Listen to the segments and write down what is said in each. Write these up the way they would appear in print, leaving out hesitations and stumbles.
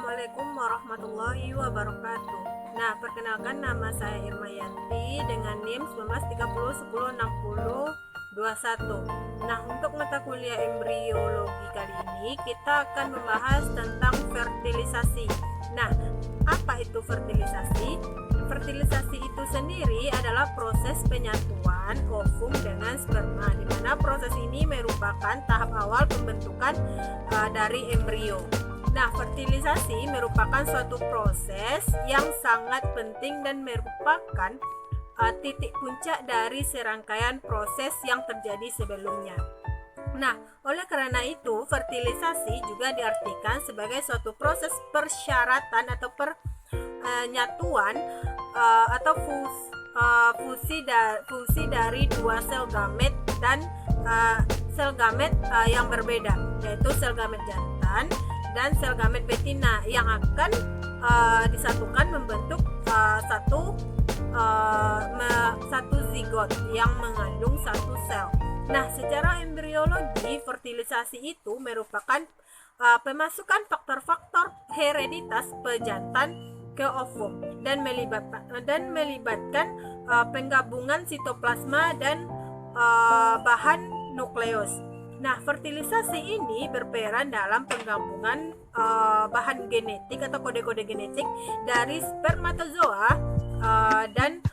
Assalamualaikum warahmatullahi wabarakatuh. Nah, perkenalkan nama saya Irma Yanti dengan NIM 1930106021. Nah, untuk mata kuliah embriologi kali ini kita akan membahas tentang fertilisasi. Nah, apa itu fertilisasi? Fertilisasi itu sendiri adalah proses penyatuan ovum dengan sperma, di mana proses ini merupakan tahap awal pembentukan dari embrio. Nah, fertilisasi merupakan suatu proses yang sangat penting dan merupakan titik puncak dari serangkaian proses yang terjadi sebelumnya. Nah, oleh karena itu, fertilisasi juga diartikan sebagai suatu proses persyaratan atau penyatuan atau fungsi dari dua sel gamet dan sel gamet yang berbeda, yaitu sel gamet jantan dan sel gamet betina yang akan disatukan membentuk satu zigot yang mengandung satu sel. Nah, secara embriologi, fertilisasi itu merupakan pemasukan faktor-faktor hereditas pejantan ke ovum dan melibatkan penggabungan sitoplasma dan bahan nukleus. Nah, fertilisasi ini berperan dalam penggabungan bahan genetik atau kode-kode genetik dari spermatozoa dan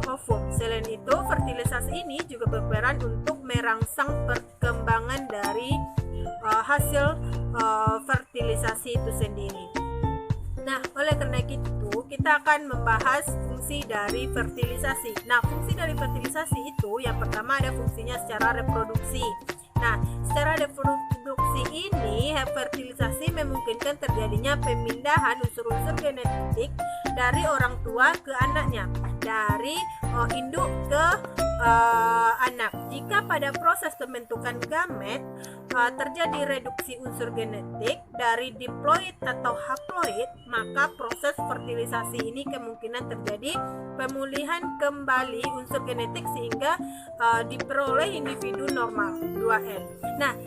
ovum. Selain itu, fertilisasi ini juga berperan untuk merangsang perkembangan dari hasil fertilisasi itu sendiri. Nah, oleh karena itu, kita akan membahas fungsi dari fertilisasi. Nah, fungsi dari fertilisasi itu yang pertama ada fungsinya secara reproduksi. Nah, secara reproduksi ini, fertilisasi memungkinkan terjadinya pemindahan unsur-unsur genetik dari orang tua ke anaknya, dari induk ke anak. Jika pada proses pembentukan gamet terjadi reduksi unsur genetik dari diploid atau haploid, maka proses fertilisasi ini kemungkinan terjadi pemulihan kembali unsur genetik sehingga diperoleh individu normal 2N. Nah,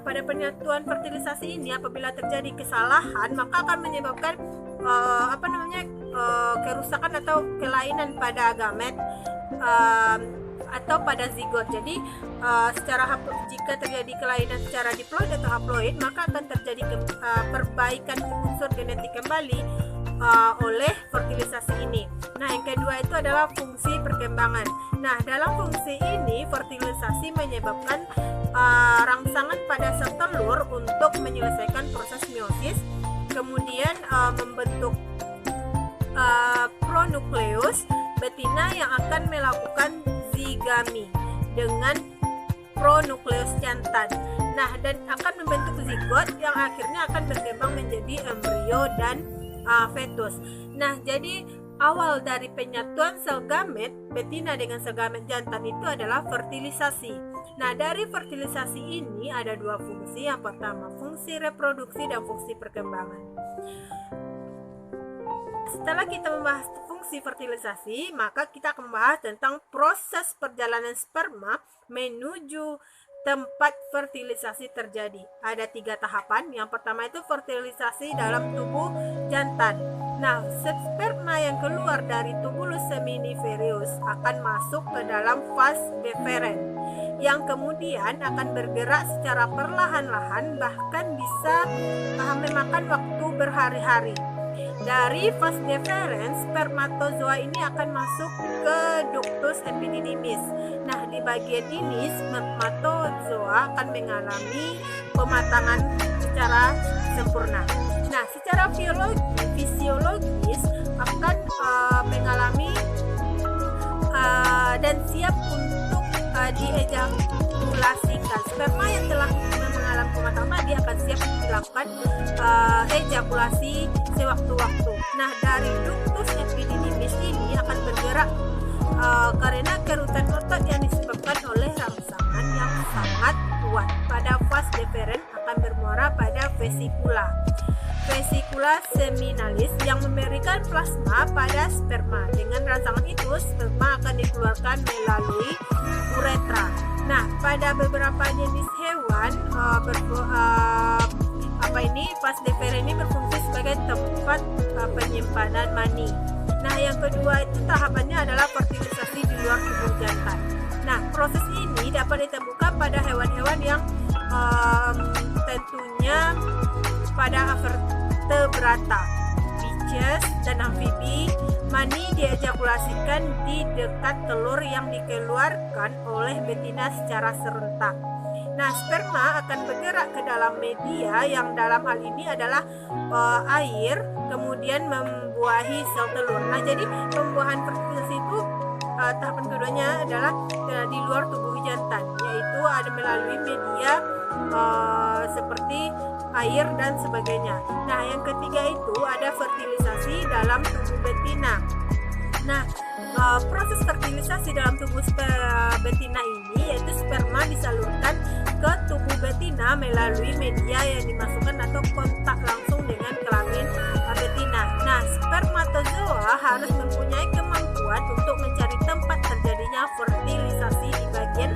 pada penyatuan fertilisasi ini apabila terjadi kesalahan maka akan menyebabkan kerusakan atau kelainan pada gamet atau pada zigot. Jadi jika terjadi kelainan secara diploid atau haploid, maka akan terjadi perbaikan unsur genetik kembali oleh fertilisasi ini. Nah, yang kedua itu adalah fungsi perkembangan. Nah, dalam fungsi ini fertilisasi menyebabkan rangsangan pada sel telur untuk menyelesaikan proses meiosis, kemudian membentuk pronukleus betina yang akan melakukan zigami dengan pronukleus jantan. Nah, dan akan membentuk zigot yang akhirnya akan berkembang menjadi embrio dan fetus. Nah, jadi awal dari penyatuan sel gamet betina dengan sel gamet jantan itu adalah fertilisasi. Nah, dari fertilisasi ini ada dua fungsi. Yang pertama, fungsi reproduksi dan fungsi perkembangan. Setelah kita membahas fungsi fertilisasi, maka kita akan membahas tentang proses perjalanan sperma menuju tempat fertilisasi terjadi. Ada 3 tahapan. Yang pertama itu fertilisasi dalam tubuh jantan. Nah, sperma yang keluar dari tubulus seminiferus akan masuk ke dalam vas deferens, yang kemudian akan bergerak secara perlahan-lahan, bahkan bisa memakan waktu berhari-hari. Dari vas deferens, spermatozoa ini akan masuk ke ductus epididymis. Nah, di bagian ini spermatozoa akan mengalami pematangan secara sempurna. Nah, secara fisiologis akan mengalami dan siap untuk diejakulasikan. Sperma yang telah mengalami pematangan tadi akan siap dilakukan ejakulasi sewaktu-waktu. Nah, dari ductus epididymis ini akan bergerak karena kerutan otot yang disebabkan oleh rangsangan yang sangat kuat pada vas deferens akan bermuara pada vesikula seminalis yang memberikan plasma pada sperma. Dengan rangsangan itu, sperma akan dikeluarkan melalui uretra. Nah, pada beberapa jenis hewan vas deferens ini berfungsi sebagai tempat penyimpanan mani. Nah, yang kedua itu tahapannya adalah fertilisasi di luar tubuh jantan. Nah, proses ini dapat ditemukan pada hewan-hewan yang tentunya pada vertebrata, fishes dan amfibi. Mani diejakulasikan di dekat telur yang dikeluarkan oleh betina secara serentak. Nah, sperma akan bergerak ke dalam media yang dalam hal ini adalah air, kemudian membuahi sel telur. Nah, jadi pembuahan fertilisasi itu tahapan keduanya adalah di luar tubuh jantan, yaitu ada melalui media seperti air dan sebagainya. Nah, yang ketiga itu ada fertilisasi dalam tubuh betina. Nah, proses fertilisasi dalam tubuh betina ini yaitu sperma disalurkan ke tubuh betina melalui media yang dimasukkan atau kontak langsung dengan kelamin betina. Nah, spermatozoa harus mempunyai kemampuan untuk mencari tempat terjadinya fertilisasi di bagian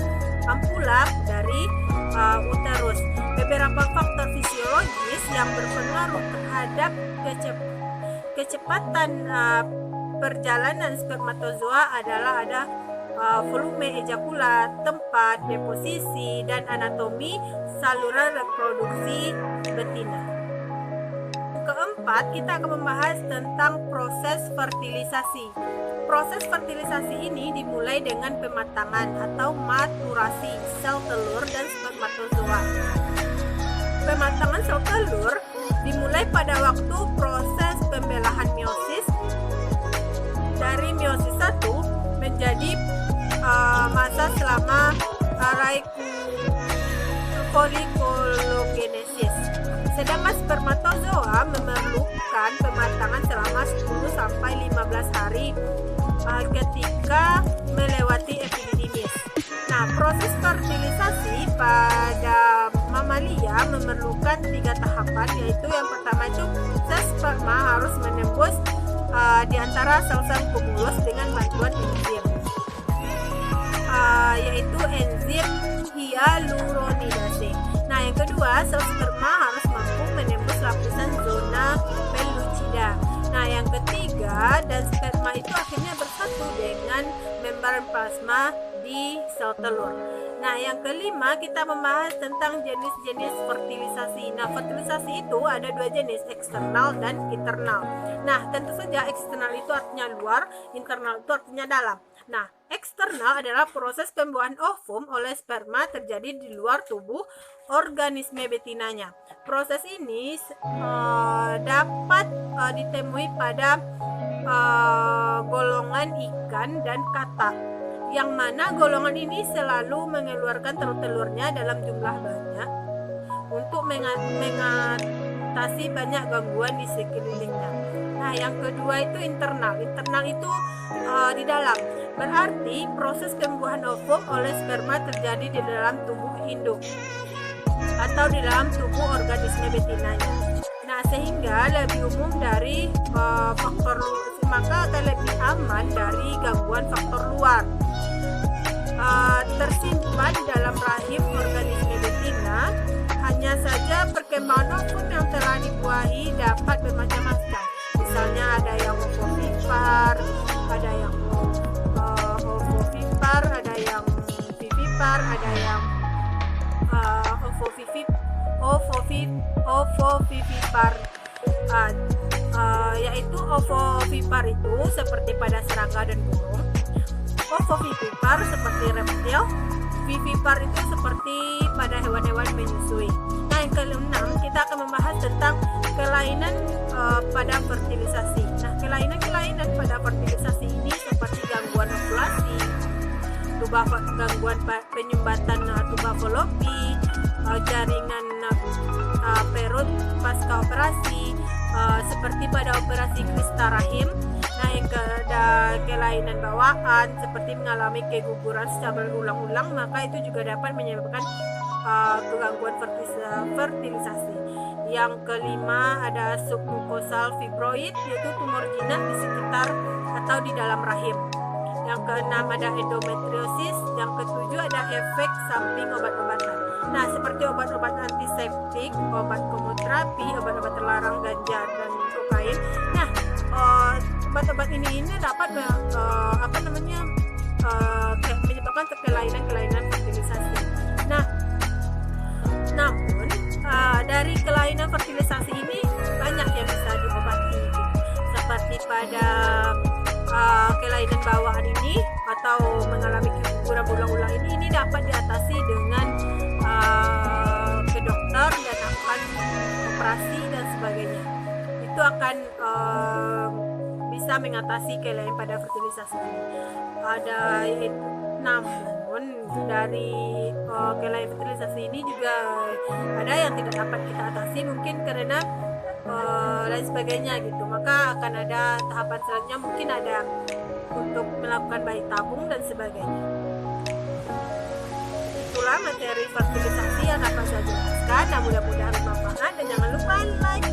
ampula dari uterus. Beberapa faktor fisiologis yang berpengaruh terhadap kecepatan perjalanan spermatozoa adalah ada volume ejakulat, tempat deposisi, dan anatomi saluran reproduksi betina. Keempat, kita akan membahas tentang proses fertilisasi. Proses fertilisasi ini dimulai dengan pematangan atau maturasi sel telur dan spermatozoa. Pematangan sel telur dimulai pada waktu proses pembelahan meiosis dari meiosis 1 menjadi masa selama folikulogenesis. Sedangkan spermatozoa memerlukan pematangan selama 10 sampai 15 hari ketika melewati epididymis. Nah, proses fertilisasi pada mamalia memerlukan 3 tahapan, yaitu yang pertama itu sel sperma harus menembus di antara sel-sel kumulus dengan bantuan enzim, yaitu enzim hyaluronidase. Nah, yang kedua, sel sperma harus mampu menembus lapisan zona pellucida. Nah, yang ketiga, dan sperma itu akhirnya bersatu dengan membran plasma di sel telur. Nah, yang kelima, kita membahas tentang jenis-jenis fertilisasi. Nah, fertilisasi itu ada 2 jenis, eksternal dan internal. Nah, tentu saja eksternal itu artinya luar, internal itu artinya dalam. Nah, eksternal adalah proses pembuahan ovum oleh sperma terjadi di luar tubuh organisme betinanya. Proses ini dapat ditemui pada golongan ikan dan katak, yang mana golongan ini selalu mengeluarkan telur-telurnya dalam jumlah banyak untuk mengatasi banyak gangguan di sekelilingnya. Nah, yang kedua itu internal. Internal itu di dalam. Berarti proses pembuahan ovum oleh sperma terjadi di dalam tubuh induk atau di dalam tubuh organisme betinanya. Nah, sehingga lebih umum dari faktor maka akan lebih aman dari gangguan faktor luar. Tersimpan dalam rahim organisme betina. Hanya saja perkembangan ovum yang telah dibuahi dapat bermacam-macam. Misalnya ada yang ovovivipar, ada yang ovovivipar, ada yang vivipar, ada yang ovovivipar. Yaitu ovovivipar itu seperti pada serangga dan burung, ovovivipar seperti reptil, vivipar itu seperti pada hewan-hewan menyusui. Nah, yang keenam, kita akan membahas tentang kelainan pada fertilisasi. Nah, kelainan-kelainan pada fertilisasi ini seperti gangguan ovulasi, gangguan penyumbatan tuba falopi, jaringan perut pasca operasi, seperti pada operasi krista rahim. Nah, yang ada kelainan bawaan seperti mengalami keguguran secara berulang-ulang, maka itu juga dapat menyebabkan kegangguan fertilisasi. Yang kelima ada submukosal fibroid, yaitu tumor jinak di sekitar atau di dalam rahim. Yang keenam ada endometriosis. Yang ketujuh ada efek samping obat-obatan. Nah, seperti obat-obat antiseptik, obat kemoterapi, obat-obat terlarang ganja dan kokain. Nah, obat-obat ini dapat menyebabkan kelainan-kelainan fertilisasi. Nah, namun dari kelainan fertilisasi ini banyak yang bisa diobati, gitu. Seperti pada kelainan bawaan ini atau mengalami keguguran berulang-ulang ini dapat diatasi dengan ke dokter dan akan operasi dan sebagainya. Itu akan bisa mengatasi kelainan pada fertilisasi ini. Namun dari kelainan fertilisasi ini juga ada yang tidak dapat kita atasi, mungkin karena lain sebagainya gitu. Maka akan ada tahapan selanjutnya, mungkin ada untuk melakukan bayi tabung dan sebagainya. Itulah materi fertilisasi yang dapat saya jelaskan. Mudah-mudahan bermanfaat, dan jangan lupa like,